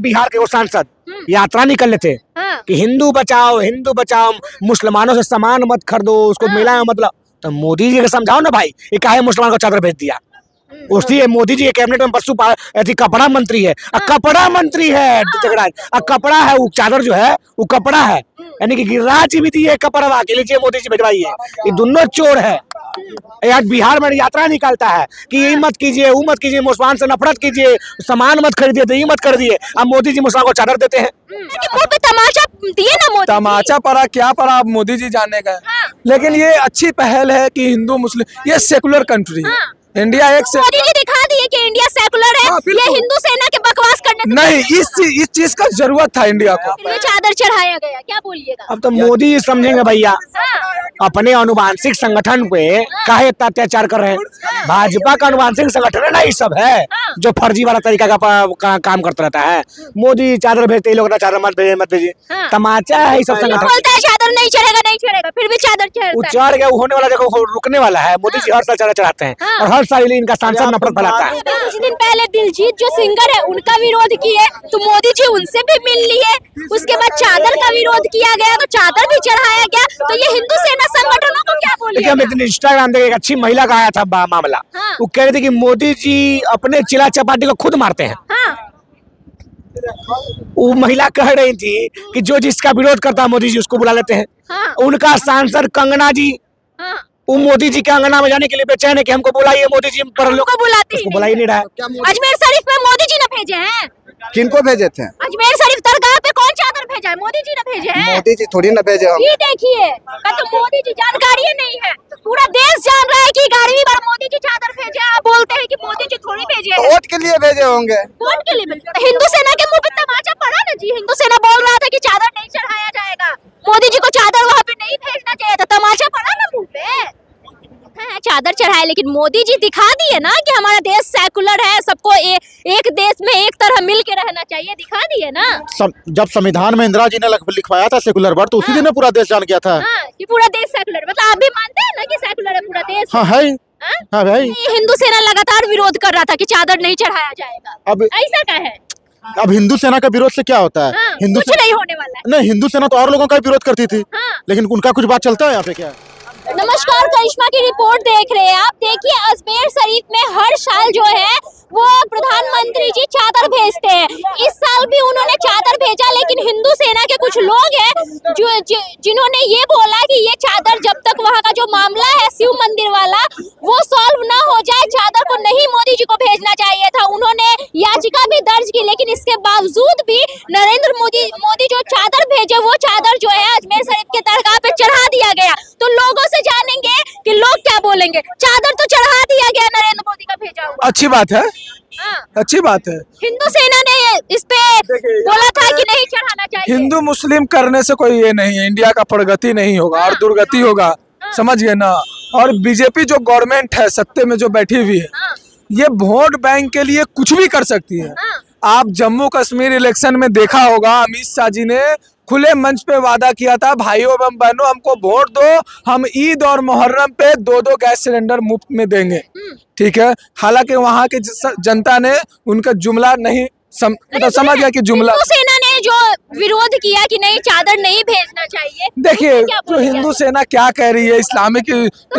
बिहार के वो सांसद यात्रा निकल थे कि हिंदू बचाओ, मुसलमानों से सामान मत खरीदो, उसको मेला में मतलब। तो मोदी जी को समझाओ ना भाई, ये काहे मुसलमान को चादर भेज दिया। उसी मोदी जी के कैबिनेट में कपड़ा मंत्री है, कपड़ा मंत्री है झगड़ा, कपड़ा है वो, चादर जो है वो कपड़ा है, यानी कि गिरिराज जी भी दिए कपड़ा के लीजिए मोदी जी भिजवाइए। ये दोनों चोर है। यार बिहार में यात्रा निकालता है कि ये मत कीजिए, वो मत कीजिए, मुसलमान से नफरत कीजिए, सामान मत खरीदिए, तो ये मत कर दिए। अब मोदी जी मुसलमान को चादर देते हैं। मुंह पे तमाचा दिए ना मोदी। तमाचा पड़ा क्या पड़ा, अब मोदी जी जाने का। लेकिन ये अच्छी पहल है कि हिंदू मुस्लिम, ये सेकुलर कंट्री है इंडिया। एक से मोदी जी दिखा दिए कि इंडिया सेकुलर है। ये हिंदू सेना के बकवास करने से नहीं, इस चीज का जरूरत था इंडिया को। ये चादर चढ़ाया गया, क्या बोलिएगा? अब तो मोदी जी समझेंगे भैया, अपने अनुवांशिक संगठन पे काहे इतना अत्याचार कर रहे हैं। भाजपा का अनुवांशिक संगठन है ना, ये सब है जो फर्जी वाला तरीका का काम करता रहता है। मोदी चादर भेजते ही लोग ना चादर मत भेजिए, तमाचा है ये सब संगठन। बोलता है चादर नहीं चढ़ेगा, फिर भी चादर चढ़ता है। होने वाला जगह रुकने वाला है। मोदी जी हर साल चादर चढ़ाते हैं और हर साल इनका सांसद नफरत फैलाता है। कुछ दिन पहले दिलजीत जो सिंगर है उनका विरोध किए तो मोदी जी उनसे भी मिल लिए। उसके बाद चादर का विरोध किया गया तो चादर भी चढ़ाया गया। तो ये हिंदू सेना संगठनों को क्या बोलिए? हम एक दिन इंस्टाग्राम देख, एक अच्छी महिला का आया था मामला। वो कह रही थी कि मोदी जी अपने चिल्ला चपाटी को खुद मारते हैं। वो महिला कह रही थी कि जो जिसका विरोध करता है मोदी जी उसको बुला लेते हैं। उनका सांसद कंगना जी वो मोदी जी के अंगना में जाने के लिए बेचैन है कि हमको बुलाइए मोदी जी, पर लोग को बुलाते ही बुला ही नहीं रहा है। अजमेर शरीफ में मोदी जी ने भेजे हैं। किनको भेजे थे? अजमेर शरीफ दरगाह पे कौन चादर भेजा है? मोदी जी ने भेजे हैं। मोदी जी थोड़ी ना भेजे हम। ये देखिए, तो मोदी जी जानकारी नहीं है, पूरा देश जान रहा है कि 11वीं बार मोदी जी चादर भेजे। आप बोलते हैं कि मोदी जी थोड़ी भेजे। वोट के लिए भेजे होंगे। वोट के लिए? हिंदू सेना के मुंह पे तमाचा पड़ा ना जी। हिंदू सेना बोल रहा था कि चादर नहीं चढ़ाया जाएगा, मोदी जी को चादर वहाँ पे नहीं भेजना चाहिए था, तमाचा पड़ा ना मुंह पे। चादर चढ़ाए, लेकिन मोदी जी दिखा दिए ना कि हमारा देश सेकुलर है, सबको एक देश में एक तरह मिल के रहना चाहिए, दिखा दिए ना। जब संविधान में इंदिरा जी ने लिखवाया था सेकुलर वर्ड, तो उसी दिन पूरा देश जान गया था कि पूरा देश सेकुलर। मतलब आप भी मानते हैं ना कि सेकुलर है पूरा देश? हाँ है। हाँ भाई, हिंदू सेना लगातार विरोध कर रहा था कि चादर नहीं चढ़ाया जाएगा। अब ऐसा क्या है? अब हिंदू सेना का विरोध से क्या होता है? हिंदू कुछ नहीं होने वाला है। नहीं, हिंदू सेना तो और लोगों का विरोध करती थी, लेकिन उनका कुछ बात चलता है यहाँ पे क्या? नमस्कार, करिश्मा की रिपोर्ट देख रहे हैं आप। देखिए, अजमेर शरीफ में हर साल जो है वो प्रधानमंत्री जी चादर भेजते हैं। इस साल भी उन्होंने चादर भेजा, लेकिन हिंदू सेना के कुछ लोग हैं जिन्होंने ये बोला कि ये चादर जब तक वहाँ का जो मामला है शिव मंदिर वाला वो सॉल्व ना हो जाए, चादर को नहीं मोदी जी को भेजना चाहिए था। उन्होंने याचिका भी दर्ज की, लेकिन इसके बावजूद भी नरेंद्र मोदी जो चादर भेजे वो चादर जो है अजमेर शरीफ के दरगाह पे चढ़ा दिया गया। तो लोगों से जानेंगे कि लोग क्या बोलेंगे। चादर तो चढ़ा दिया गया नरेंद्र मोदी का भेजा हुआ। अच्छी बात है, अच्छी बात है। हिंदू सेना ने इस पे बोला था कि नहीं चढ़ाना चाहिए। हिंदू मुस्लिम करने से कोई ये नहीं है, इंडिया का प्रगति नहीं होगा और दुर्गति होगा, समझ गए ना। और बीजेपी जो गवर्नमेंट है सत्ते में जो बैठी हुई है, ये वोट बैंक के लिए कुछ भी कर सकती है। आप जम्मू कश्मीर इलेक्शन में देखा होगा, अमित शाह जी ने खुले मंच पे वादा किया था, भाइयों एवं बहनों हमको वोट दो, हम ईद और मुहर्रम पे 2-2 गैस सिलेंडर मुफ्त में देंगे। ठीक है, हालांकि वहाँ की जनता ने उनका जुमला नहीं समझ गया कि जुमला। हिंदू सेना ने जो विरोध किया कि नहीं चादर नहीं भेजना चाहिए, देखिए जो हिंदू सेना क्या कह रही है, इस्लामिक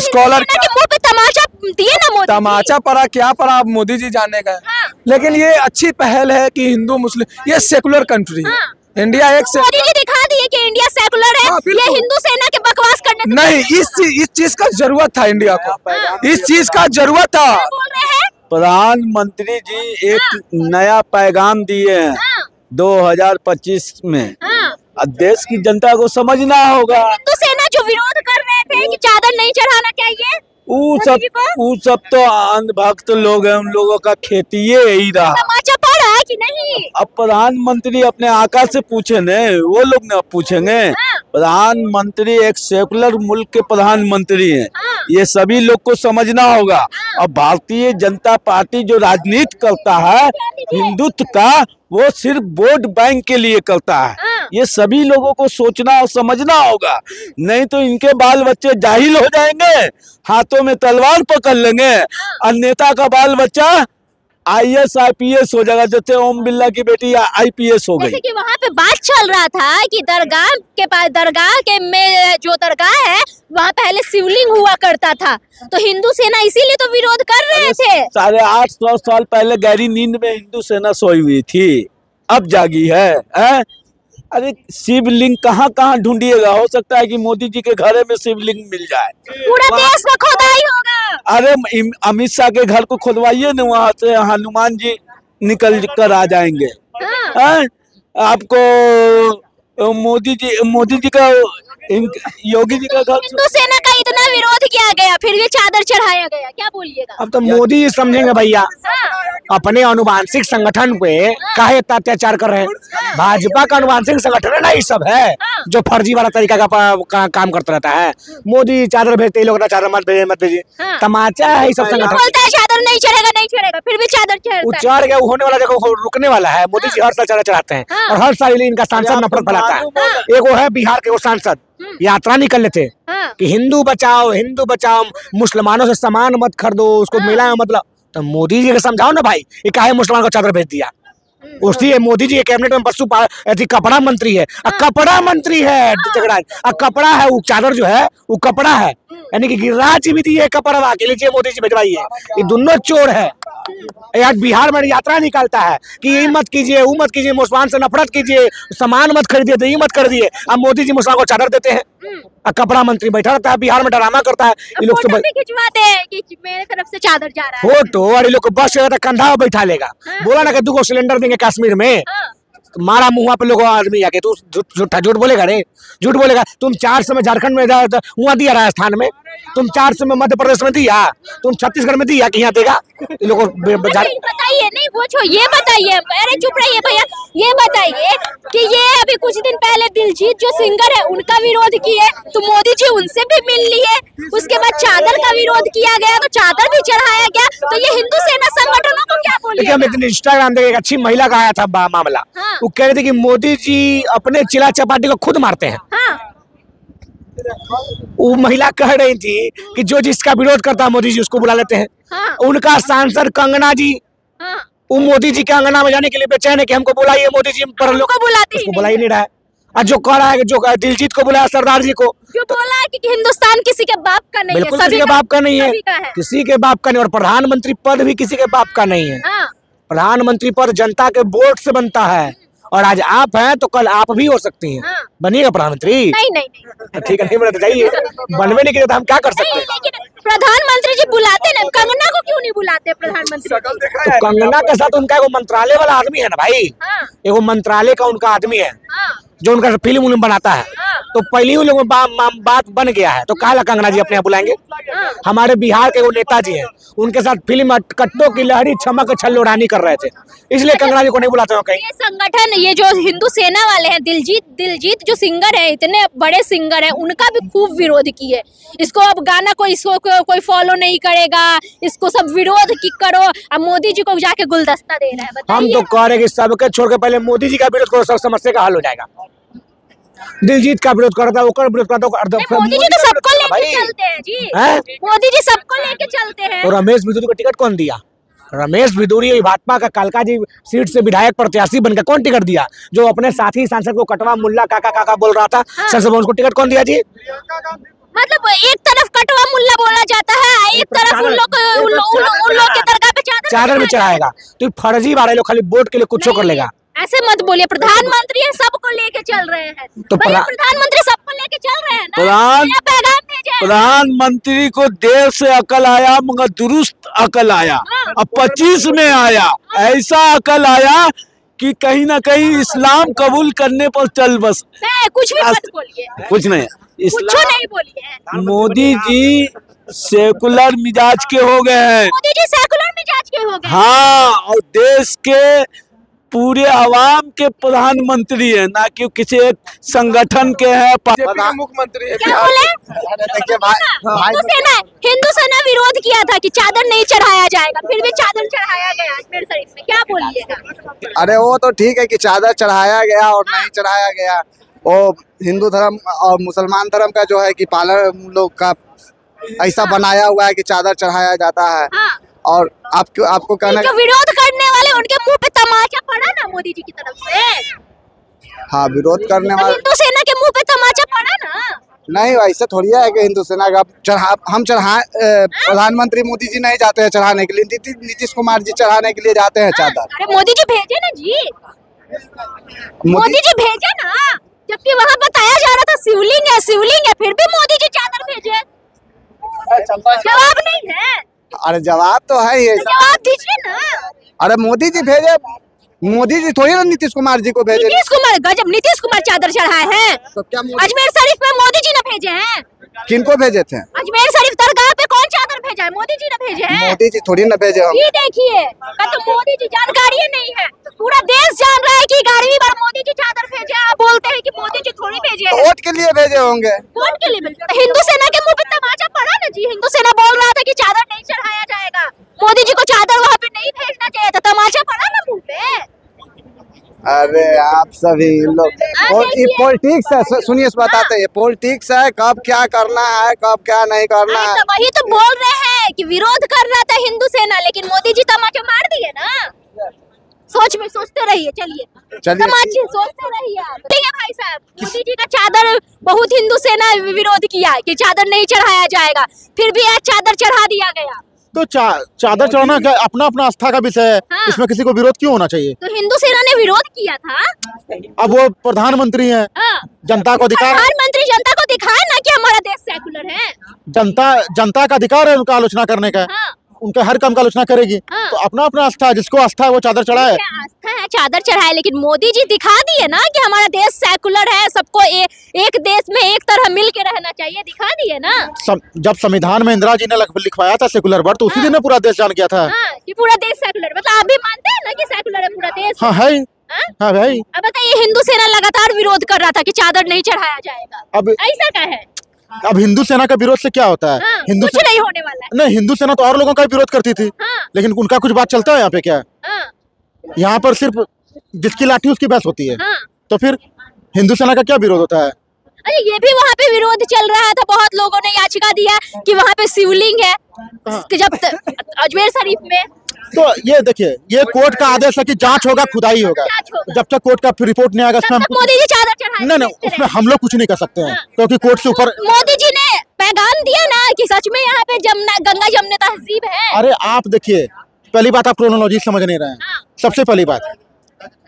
स्कॉलर के मुंह पे तमाचा दिए ना मोदी। तमाचा पड़ा क्या पड़ा, अब मोदी जी जाने का। लेकिन ये अच्छी पहल है कि हिंदू मुस्लिम, ये सेकुलर कंट्री है इंडिया। एक से मोदी जी दिखा दिए कि इंडिया सेकुलर है। ये हिंदू सेना के बकवास करने से नहीं, इस चीज का जरूरत था इंडिया को, इस चीज का जरूरत था। बोल रहे हैं प्रधानमंत्री जी एक नया पैगाम दिए हैं 2025 में। देश की जनता को समझना होगा। हिंदू सेना जो विरोध कर रहे थे कि चादर नहीं चढ़ाना चाहिए, वो सब तो अंधभक्त लोग हैं, उन लोगों का खेती यही रहा। तमाचा पड़ा है कि नहीं? अब प्रधानमंत्री अपने आका से पूछे न, वो लोग न पूछेंगे। प्रधानमंत्री एक सेकुलर मुल्क के प्रधानमंत्री हैं, ये सभी लोग को समझना होगा। अब भारतीय जनता पार्टी जो राजनीति करता है हिंदुत्व का, वो सिर्फ वोट बैंक के लिए करता है। ये सभी लोगों को सोचना और समझना होगा, नहीं तो इनके बाल बच्चे जाहिल हो जाएंगे, हाथों में तलवार पकड़ लेंगे और नेता का बाल बच्चा IAS IPS हो जाएगा, जैसे ओम बिरला की बेटी IPS हो गई। जैसे कि वहाँ पे बात चल रहा था कि दरगाह के पास, दरगाह के में जो दरगाह है वहाँ पहले शिवलिंग हुआ करता था, तो हिंदू सेना इसीलिए तो विरोध कर रहे थे। 850 साल पहले गहरी नींद में हिंदू सेना सोई हुई थी, अब जागी है? अरे शिवलिंग कहाँ कहाँ ढूंढिएगा, हो सकता है कि मोदी जी के घर में शिवलिंग मिल जाए। पूरा देश में खोदाई होगा। अरे अमित शाह के घर को खोदवाइए न, वहाँ से हनुमान जी निकल कर आ जाएंगे। आपको मोदी जी का, योगी जी का घर। हिंदू सेना का इतना विरोध किया गया, फिर भी चादर चढ़ाया गया, क्या बोलिएगा? अब तो मोदी जी समझेंगे भैया, अपने अनुवांशिक संगठन पे काहे इतना अत्याचार कर रहे हैं। भाजपा का अनुवांशिक संगठन है ना, ये सब है जो फर्जी वाला तरीका का काम करता रहता है। मोदी चादर भेजते ही लोग ना चादर मत भेजिए, तमाचा है ये सब संगठन। बोलता है चादर नहीं चढ़ेगा, फिर भी चादर चढ़ता है। चढ़ गया, होने वाला जगह रुकने वाला है। मोदी जी हर साल चादर चढ़ाते हैं और हर साल इनका सांसद नफरत फैलाता है। एक वो है बिहार के वो सांसद, यात्रा निकल थे कि हिंदू बचाओ, मुसलमानों से सामान मत खरीदो, उसको मेला में मतलब। तो मोदी जी को समझाओ ना भाई, ये काहे मुसलमान को चादर भेज दिया। उसी मोदी जी के कैबिनेट में कपड़ा मंत्री है, कपड़ा मंत्री है झगड़ा, कपड़ा है वो, चादर जो है वो कपड़ा है, यानी कि गिरिराज जी भी दिए कपड़ा के लीजिए, मोदी जी भिजवाइए। ये दोनों चोर है। आज बिहार में यात्रा निकालता है कि ये मत कीजिए, वो मत कीजिए, मुसलमान से नफरत कीजिए, सामान मत खरीदिए, तो ये मत कर दिए। अब मोदी जी मुसलमान को चादर देते हैं, कपड़ा मंत्री बैठा रहता है बिहार में, ड्रामा करता है। ये लोग फोटो भी खिंचवाते हैं कि मेरे तरफ से चादर जा रहा है। फोटो और ये लोग को बस कंधा में बैठा लेगा, बोला ना कि 2 सिलेंडर देंगे कश्मीर में, मारा मुँह पे लोग आदमी जाके, तू झूठ बोलेगा रे, झूठ बोलेगा। तुम 400 में झारखंड में वहाँ दिया, राजस्थान में तुम 400 में, मध्य प्रदेश में दिया, तुम छत्तीसगढ़ में दिया कि यहाँ देगा। ये लोग बताइए, नहीं पूछो, ये बताइए, अरे चुप रहिए भैया, ये बताइए कि ये अभी कुछ दिन पहले दिलजीत जो सिंगर है उनका विरोध किए, तो मोदी जी उनसे भी मिल लिए। उसके बाद चादर का विरोध किया गया, तो चादर भी चढ़ाया गया। तो ये हिंदू सेना संगठनों को क्या बोलिए? इंस्टाग्राम देख एक अच्छी महिला का आया था मामला, वो कह रहे थे कि मोदी जी अपने चिल्ला चपाटी को खुद मारते हैं। वो महिला कह रही थी कि जो जिसका विरोध करता है मोदी जी उसको बुला लेते हैं। उनका सांसद कंगना जी, वो मोदी जी के अंगना में जाने के लिए बेचैन है कि हमको बुलाइए मोदी जी, पर लोग को बुला ही नहीं रहा है। और जो कह रहा है, जो दिलजीत को बुलाया, सरदार जी को, जो बोला है कि हिंदुस्तान किसी के बाप का नहीं है, बिल्कुल किसी के बाप का नहीं है, किसी के बाप का नहीं। और प्रधानमंत्री पद भी किसी के बाप का नहीं है। प्रधानमंत्री पद जनता के वोट से बनता है, और आज आप हैं तो कल आप भी हो सकती हैं। बनिएगा प्रधानमंत्री? नहीं। ठीक है, नहीं बना तो चाहिए, बनवे नहीं किया तो हम क्या कर सकते हैं। लेकिन प्रधानमंत्री जी बुलाते ना, कंगना को क्यों नहीं बुलाते प्रधानमंत्री? तो कंगना के साथ उनका एगो मंत्रालय वाला आदमी है ना भाई, एगो मंत्रालय का उनका आदमी है जो उनका फिल्म बनाता है। तो पहले ही लोग बात बन गया है, तो काला कंगना जी अपने यहाँ बुलाएंगे। हमारे बिहार के वो नेताजी हैं, उनके साथ फिल्म कट्टों की लहरी छमक छल्लोरानी कर रहे थे, इसलिए कंगना जी को नहीं बुलाते हो कहीं। ये संगठन, ये जो हिंदू सेना वाले हैं, दिलजीत जो सिंगर है, इतने बड़े सिंगर है, उनका भी खूब विरोध किए। इसको अब गाना कोई फॉलो नहीं करेगा, इसको सब विरोध की करो। अब मोदी जी को जाके गुलदस्ता दे रहा है। हम तो कह रहे कि सबके छोड़ के पहले मोदी जी का विरोध करो, सब समस्या का हल हो जाएगा। दिलजीत का विरोध करता है, वो विरोध करता है। मोदी जी तो सबको लेके चलते हैं जी, मोदी जी सबको लेके चलते हैं। तो रमेश बिदूरी को टिकट कौन दिया? रमेश बिदूरी भाजपा का कालका जी सीट से विधायक प्रत्याशी बनकर कौन टिकट दिया? जो अपने साथी सांसद को कटवा मुल्ला काका बोल रहा था, संसद में, उसको टिकट कौन दिया जी? मतलब एक तरफ कटवा मुल्ला बोला जाता है, एक तरफ उन लोग के दरगाह पे चादर भी चढ़ाएगा। तो फर्जी वाले लोग खाली वोट के लिए कुछ कर लेगा। ऐसे मत बोलिए, प्रधानमंत्री है, सबको लेके चल रहे हैं। तो प्रधानमंत्री सबको लेके चल रहे हैं ना। प्रधानमंत्री को देर से अकल आया, मगर दुरुस्त अकल आया। अब 25 में आया, ऐसा अकल आया कि कहीं ना कहीं इस्लाम कबूल करने पर चल बस। कुछ भी मत बोलिए, कुछ नहीं, कुछ नहीं बोलिए। मोदी जी सेकुलर मिजाज के हो गए हैं। मोदी जी सेकुलर मिजाज के हो गए। हाँ, और देश के पूरे आवाम के प्रधानमंत्री है, ना कि किसी एक संगठन के हैं। मुख्यमंत्री है। क्या बोले? हिंदू सेना विरोध किया था कि चादर नहीं चढ़ाया जाएगा, फिर भी चादर चढ़ाया गया अजमेर शरीफ में, क्या बोलिएगा? अरे वो तो ठीक है कि चादर चढ़ाया गया और नहीं चढ़ाया गया, वो हिंदू धर्म और मुसलमान धर्म का जो है कि पालन लोग का ऐसा बनाया हुआ है कि चादर चढ़ाया जाता है। और आपको कहना, जो विरोध करने वाले उनके मुंह पे तमाचा पड़ा ना मोदी जी की तरफ से। हाँ, विरोध करने वाले हिंदू सेना के मुंह पे तमाचा पड़ा ना। नहीं, ऐसा थोड़ी है कि हिंदू सेना का प्रधानमंत्री मोदी जी नहीं जाते हैं चढ़ाने के लिए, नीतीश कुमार जी चढ़ाने के लिए जाते हैं चादर। अरे मोदी जी भेजे ना जी, मोदी जी भेजे ना, जबकि वहाँ बताया जा रहा था शिवलिंग है, फिर भी मोदी जी चादर भेजे। जवाब नहीं है। अरे जवाब तो है ही, जवाब दीजिए ना। अरे मोदी जी भेजे, मोदी जी थोड़ी ना नीतीश कुमार जी को भेजे। नीतीश कुमार गजब, नीतीश कुमार चादर चढ़ाए हैं। तो क्या अजमेर शरीफ में मोदी जी ने भेजे हैं। किनको भेजे थे? अजमेर शरीफ दरगाह पे कौन चादर भेजा है? मोदी जी ने भेजे हैं। मोदी जी थोड़ी ना भेजे हम। ये देखिए, तो मोदी जी जानकारी नहीं है, पूरा देश जान रहा है कि 11वीं बार मोदी जी चादर भेजे। आप बोलते हैं कि मोदी जी थोड़ी भेजे हैं। वोट के लिए भेजे होंगे। वोट के लिए भेजे। हिंदू सेना के मुंह पे तमाचा पड़ा ना जी। हिंदू सेना बोल रहा था कि चादर नहीं चढ़ाया जाएगा, मोदी जी को चादर वहाँ पे नहीं भेजना चाहिए था, तमाचा पड़ा ना मुंह पे। अरे आप सभी लोग, और ये पॉलिटिक्स है, सुनिए बताते हैं, पॉलिटिक्स है, कब क्या करना है, कब क्या नहीं करना है। तो वही तो बोल रहे हैं कि विरोध कर रहा था हिंदू सेना, लेकिन मोदी जी तमाचा मार दिए ना। सोचते रहिए, चलिए तमाचे सोचते रहिए आप। ठीक है भाई साहब, मोदी जी का चादर बहुत हिंदू सेना विरोध किया कि चादर नहीं चढ़ाया जाएगा, फिर भी आज चादर चढ़ा दिया गया। तो चादर चढ़ाना अपना अपना आस्था का विषय है। हाँ। इसमें किसी को विरोध क्यों होना चाहिए? तो हिंदू सेना ने विरोध किया था। अब वो प्रधानमंत्री हैं। हाँ। जनता को अधिकार, प्रधानमंत्री जनता को दिखाए ना कि हमारा देश सेकुलर है। जनता का अधिकार है उनका आलोचना करने का। हाँ। उनके हर काम का आलोचना करेगी। हाँ। तो अपना अपना आस्था है, जिसको आस्था है वो चादर चढ़ाए। आस्था है, चादर चढ़ाए, लेकिन मोदी जी दिखा दिए ना कि हमारा देश सेकुलर है, सबको एक देश में एक तरह मिल के रहना चाहिए, दिखा दिए ना। जब संविधान में इंदिरा जी ने लिखवाया था सेकुलर वर्ड, तो उसी दिन पूरा देश जान गया था कि पूरा देश सेकुलर। मतलब आप भी मानते हैं ना कि सेकुलर है पूरा देश? हाँ है। हाँ भाई, अब बताइए, हिंदू सेना लगातार विरोध कर रहा था कि चादर नहीं चढ़ाया जाएगा। अब ऐसा क्या है? अब हिंदू सेना का विरोध से क्या होता है? हाँ, हिंदू कुछ नहीं होने वाला है। नहीं, हिंदू सेना तो और लोगों का विरोध करती थी। हाँ। लेकिन उनका कुछ बात चलता है यहाँ पे क्या? हाँ। यहाँ पर सिर्फ जिसकी लाठी उसकी बहस होती है। हाँ। तो फिर हिंदू सेना का क्या विरोध होता है? अरे ये भी वहाँ पे विरोध चल रहा था, बहुत लोगों ने याचिका दिया कि वहाँ पे शिवलिंग है। हाँ। जब अजमेर शरीफ में, तो ये देखिए, ये कोर्ट का आदेश है कि जांच होगा, खुदाई होगा। जब तक कोर्ट का रिपोर्ट नहीं आएगा उसमें मोदी जी चादर चढ़ाए। नहीं, उसमें हम लोग कुछ नहीं कर सकते हैं। क्योंकि कोर्ट से ऊपर मोदी जी ने पैगाम दिया ना कि सच में यहाँ पे गंगा जमुना तहजीब है। अरे आप देखिए, पहली बात आप क्रोनोलॉजी समझ नहीं रहे हैं। सबसे पहली बात,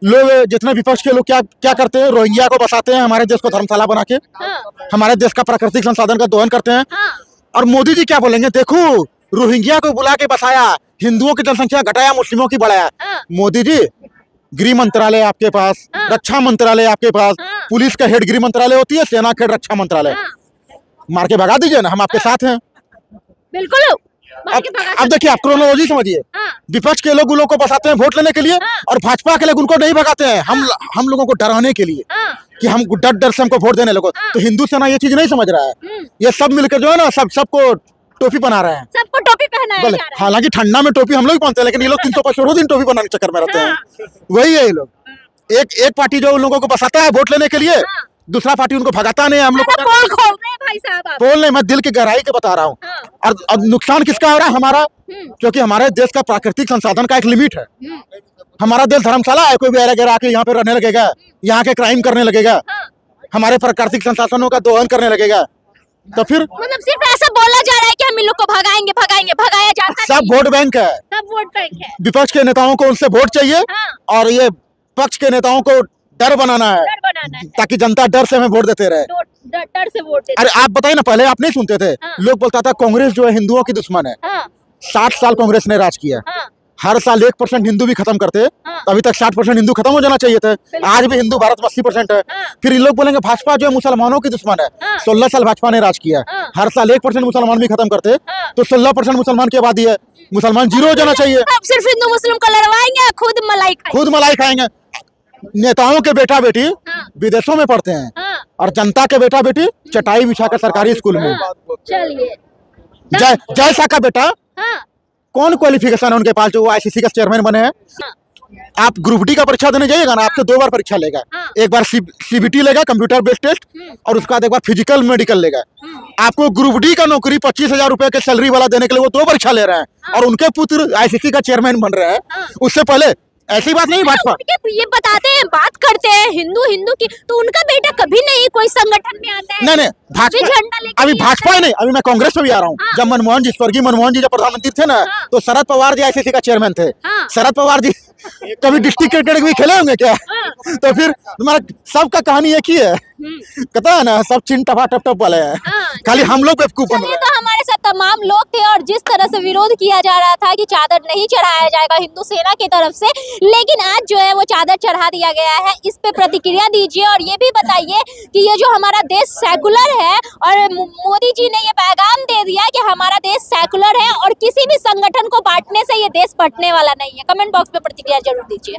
लोग जितने विपक्ष के लोग क्या करते हैं, रोहिंग्या को बसाते हैं, हमारे देश को धर्मशाला बना के हमारे देश का प्राकृतिक संसाधन का दोहन करते हैं। और मोदी जी क्या बोलेंगे, देखो रोहिंग्या को बुला के बसाया, हिंदुओं की जनसंख्या घटाया, मुस्लिमों की बढ़ाया। मोदी जी, गृह मंत्रालय आपके पास, रक्षा मंत्रालय आपके पास, पुलिस का हेड गृह मंत्रालय होती है, सेना का हेड रक्षा मंत्रालय। मार के भगा दीजिए ना, हम आपके साथ हैं। बिल्कुल। अब देखिए, आप क्रोनोलॉजी समझिए। विपक्ष के लोग को बसाते हैं वोट लेने के लिए, और भाजपा के लोग उनको नहीं भगाते हैं, हम लोगों को डराने के लिए कि हम डर से हमको वोट देने लोगों। तो हिंदू सेना ये चीज नहीं समझ रहा है। ये सब मिलकर जो है ना, सबको टोपी बना रहे हैं, सबको टोपी पहनाया जा रहा है। हालांकि ठंडा में टोपी हम लोग पहनते हैं, लेकिन ये लोग 365 दिन टोपी बनाने के चक्कर में रहते हैं। वही है ये लोग। एक पार्टी जो उन लोगों को बसाता है वोट लेने के लिए, दूसरा पार्टी उनको भगाता नहीं है। हम लोग पोल खोल रहे हैं भाई साहब। पोल नहीं, मैं दिल की गहराई के बता रहा हूँ। और नुकसान किसका हो रहा है? हमारा। क्योंकि हमारे देश का प्राकृतिक संसाधन का एक लिमिट है। हमारा देश धर्मशाला है, कोई भी आके यहाँ पे रहने लगेगा, यहाँ के क्राइम करने लगेगा, हमारे प्राकृतिक संसाधनों का दोहन करने लगेगा। तो फिर मतलब सिर्फ ऐसा बोला जा रहा है कि हम इन लोग को भगाएंगे, भगाया जाता है। सब वोट बैंक है, सब वोट बैंक है। विपक्ष के नेताओं को उनसे वोट चाहिए। और ये पक्ष के नेताओं को डर बनाना है, ताकि जनता डर से हमें वोट देते रहे। डर से वोट देते। अरे आप बताइए ना, पहले आप नहीं सुनते थे? लोग बोलता था कांग्रेस जो है हिंदुओं की दुश्मन है। 60 साल कांग्रेस ने राज किया। हर साल 1% हिंदू भी खत्म करते। अभी तक 60% हिंदू खत्म हो जाना चाहिए थे। आज भी हिंदू भारत में 80% है। फिर इन लोग बोलेंगे भाजपा जो है मुसलमानों की दुश्मन है। 16 साल भाजपा ने राज किया। हर साल 1% मुसलमान भी खत्म करते, तो 16% मुसलमान की आबादी है, मुसलमान 0 हो जाना चाहिए। सिर्फ हिंदू मुस्लिम को लड़वाएंगे, खुद मलाई खाएंगे। नेताओं के बेटा बेटी विदेशों में पढ़ते हैं, और जनता के बेटा बेटी चटाई बिछाकर सरकारी स्कूल में। चलिए, जय शाह का बेटा कौन क्वालिफिकेशन है उनके पास जो वो ICC का चेयरमैन बने हैं? आप ग्रुप डी का परीक्षा देने जाइएगा ना, आपसे 2 बार परीक्षा लेगा। एक बार CBT लेगा, कंप्यूटर बेस्ड टेस्ट, और उसके बाद एक बार फिजिकल मेडिकल लेगा। आपको ग्रुप डी का नौकरी 25,000 रुपए के सैलरी वाला देने के लिए वो 2 परीक्षा ले रहे हैं, और उनके पुत्र ICC का चेयरमैन बन रहे हैं। उससे पहले ऐसी बात नहीं, भाजपा ये बताते हैं, बात करते हैं हिंदू की, तो उनका बेटा कभी नहीं कोई संगठन में आता है। नहीं, भाजपा अभी भाजपा ही नहीं, अभी मैं कांग्रेस में भी आ रहा हूँ। जब मनमोहन जी, स्वर्गीय मनमोहन जी जब प्रधानमंत्री थे ना, तो शरद पवार जी ICC का चेयरमैन थे। शरद पवार जी कभी डिस्ट्रिक्ट क्रिकेट भी खेले होंगे क्या? तो फिर तुम्हारा सबका कहानी एक ही है, कहता है ना, सब चिन टपा टप टप वाले हैं, खाली हम लोग बेवकूफ बन रहे हैं। तो हमारे साथ तमाम लोग थे, और जिस तरह से विरोध किया जा रहा था कि चादर नहीं चढ़ाया जाएगा हिंदू सेना की तरफ से, लेकिन आज जो है वो चादर चढ़ा दिया गया है। इस पे प्रतिक्रिया दीजिए, और ये भी बताइए कि ये जो हमारा देश सेकुलर है, और मोदी जी ने ये पैगाम दे दिया कि हमारा देश सेकुलर है और किसी भी संगठन को बांटने से ये देश बंटने वाला नहीं है। कमेंट बॉक्स में प्रतिक्रिया जरूर दीजिए।